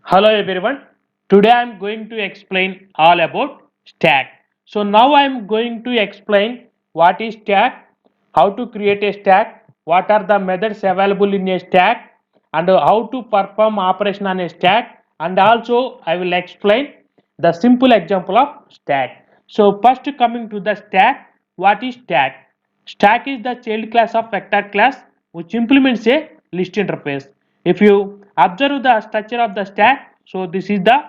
Hello everyone. Today I am going to explain all about stack. So now I am going to explain what is stack, how to create a stack, what are the methods available in a stack, and how to perform operation on a stack, and also I will explain the simple example of stack. So first coming to the stack, what is stack? Stack is the child class of vector class which implements a list interface. If you observe the structure of the stack, so this is the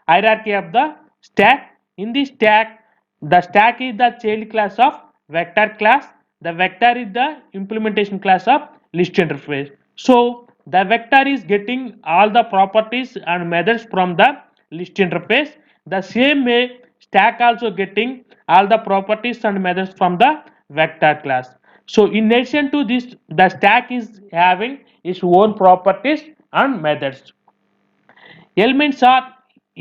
hierarchy of the stack. In this stack, the stack is the child class of vector class. The vector is the implementation class of list interface. So the vector is getting all the properties and methods from the list interface. The same way stack also getting all the properties and methods from the vector class. So in addition to this, the stack is having its own properties and methods. Elements are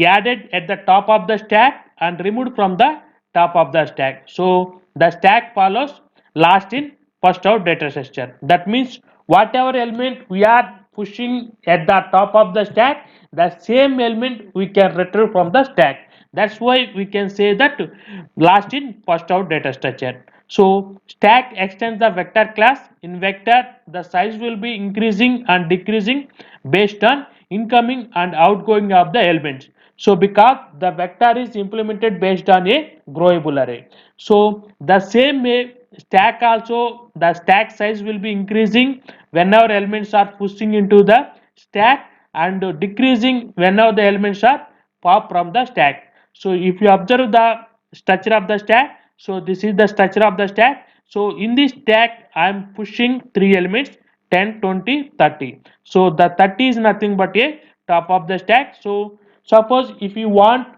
added at the top of the stack and removed from the top of the stack. So the stack follows last in first out data structure. That means whatever element we are pushing at the top of the stack, the same element we can retrieve from the stack. That's why we can say that last in first out data structure. So stack extends the vector class. In vector, the size will be increasing and decreasing based on incoming and outgoing of the elements. So because the vector is implemented based on a growable array. So the same way stack also, the stack size will be increasing whenever elements are pushing into the stack and decreasing whenever the elements are pop from the stack. So if you observe the structure of the stack, so this is the structure of the stack. So in this stack I am pushing three elements 10, 20, 30. So the 30 is nothing but a top of the stack. So suppose if you want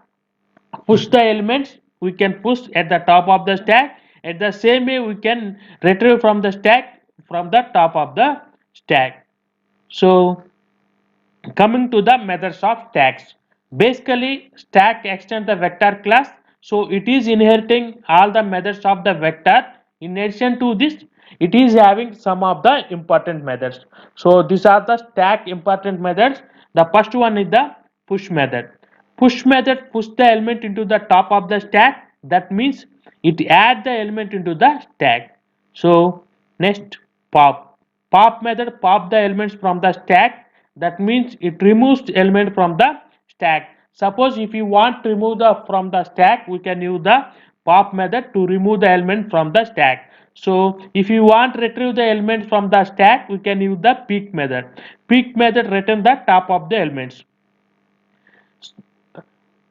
push the elements, we can push at the top of the stack. At the same way we can retrieve from the stack from the top of the stack. So coming to the methods of stacks, basically stack extends the vector class, so it is inheriting all the methods of the vector. In addition to this, it is having some of the important methods. So these are the stack important methods. The first one is the push method. Push method push the element into the top of the stack. That means it add the element into the stack. So next, pop. Pop method pop the elements from the stack. That means it removes the element from the stack. Suppose if you want to remove the from the stack, we can use the pop method to remove the element from the stack. So if you want to retrieve the element from the stack, we can use the pick method. Pick method return the top of the elements.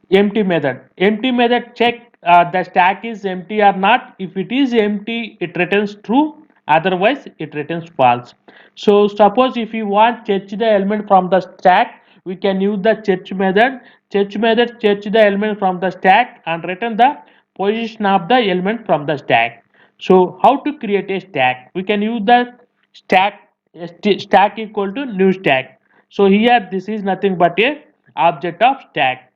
Empty method. Empty method check the stack is empty or not. If it is empty, it returns true. Otherwise, it returns false. So suppose if you want to search the element from the stack, we can use the search method. Search method search the element from the stack and return the position of the element from the stack. So how to create a stack? We can use the stack stack equal to new stack. So here this is nothing but a object of stack.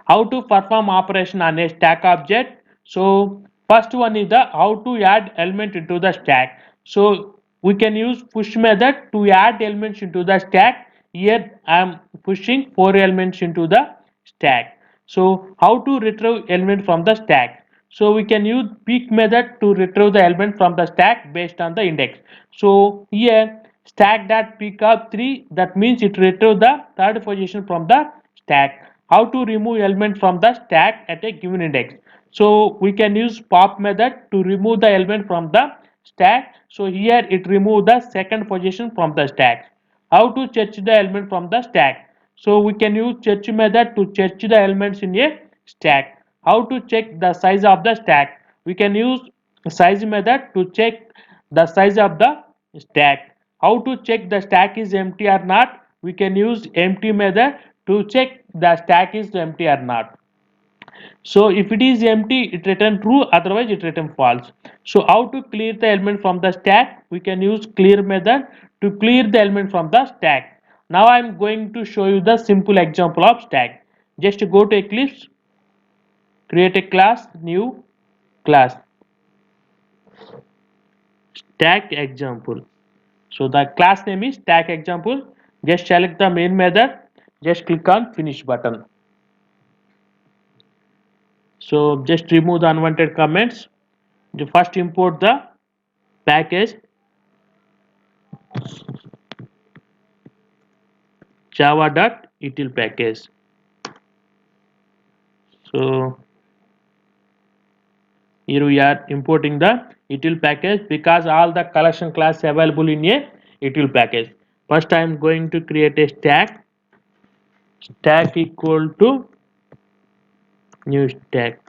How to perform operation on a stack object? So first one is the how to add element into the stack. So we can use push method to add elements into the stack. Here I am pushing four elements into the stack. So how to retrieve element from the stack? So we can use pick method to retrieve the element from the stack based on the index. So here stack dot pick of 3, that means it retrieve the third position from the stack. How to remove element from the stack at a given index? So we can use pop method to remove the element from the stack. So here it remove the second position from the stack. How to search the element from the stack? So we can use search method to search the elements in a stack. How to check the size of the stack? We can use size method to check the size of the stack. How to check the stack is empty or not? We can use empty method to check the stack is empty or not. So if it is empty, it return true, otherwise it return false. So how to clear the element from the stack? We can use clear method to clear the element from the stack. Now I am going to show you the simple example of stack. Just go to Eclipse, create a class, new class, stack example. So the class name is stack example. Just select the main method. just click on finish button. So just remove the unwanted comments. You first import the package java.util package. So here we are importing the util package because all the collection class available in a util package. First I am going to create a stack equal to new stack.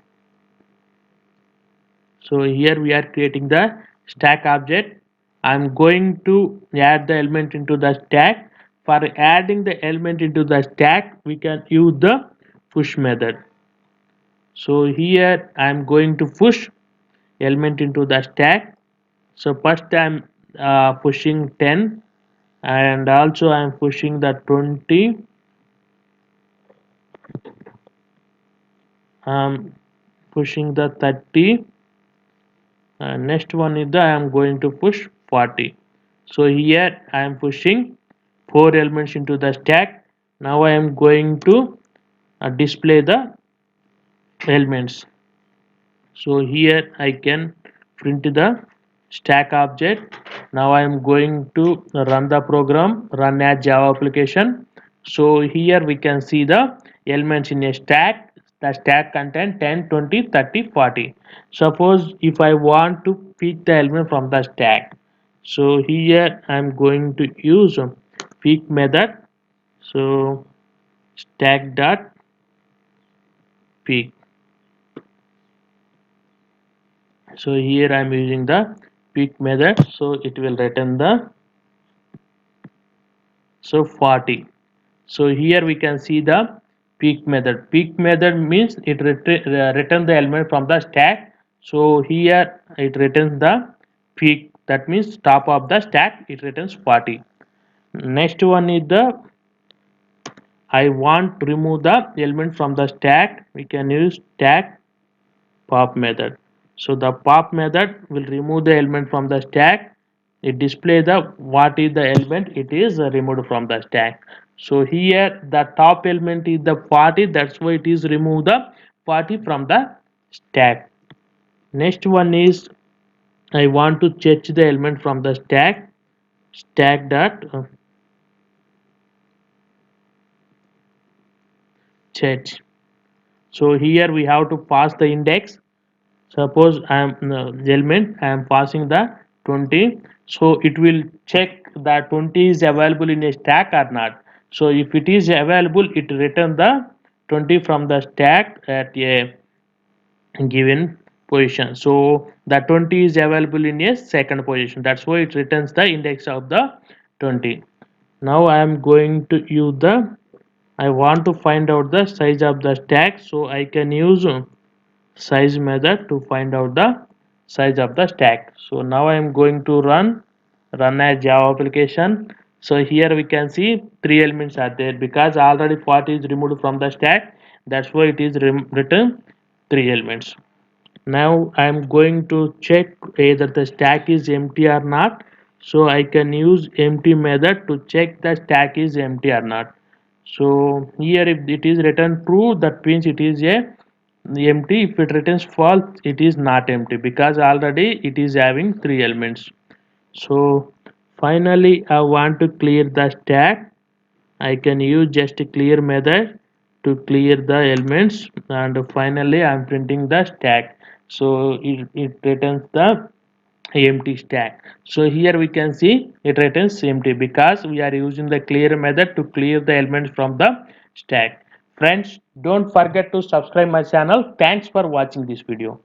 So here we are creating the stack object. I am going to add the element into the stack. For adding the element into the stack we can use the push method. So here I am going to push element into the stack. So first I am pushing 10 and also I am pushing the 20. I am pushing the 30. Next one is the I am going to push 40. So here I am pushing 4 elements into the stack. Now I am going to display the elements. So here I can print the stack object. Now I am going to run the program, run as Java application. So here we can see the elements in a stack. The stack contain 10, 20, 30, 40. Suppose if I want to pick the element from the stack. So here I am going to use pick method. So stack dot pick. So here I am using the pick method, so it will return the 40. So here we can see the pick method. Pick method means it return the element from the stack. So here it returns the pick, that means top of the stack, it returns 40. Next one is the I want to remove the element from the stack. We can use stack pop method. So the pop method will remove the element from the stack. It display the what is the element it is removed from the stack. So here the top element is the 40, that's why it is remove the 40 from the stack. Next one is I want to change the element from the stack dot change. So here we have to pass the index. Suppose I am the element I am passing the 20, so it will check that 20 is available in a stack or not. So if it is available, it return the 20 from the stack at a given position. So the 20 is available in a second position, that's why it returns the index of the 20. Now I am going to use the I want to find out the size of the stack, so I can use size method to find out the size of the stack. So now I am going to run as Java application. So here we can see 3 elements are there because already 40 is removed from the stack, that's why it is written 3 elements. Now I am going to check either the stack is empty or not. So I can use empty method to check the stack is empty or not. So here if it is written true, that means it is a empty. If it returns false, it is not empty because already it is having 3 elements. So finally I want to clear the stack. I can use just a clear method to clear the elements, and finally I am printing the stack. So it returns the empty stack. So here we can see it returns empty because we are using the clear method to clear the elements from the stack. Friends, don't forget to subscribe my channel. Thanks for watching this video.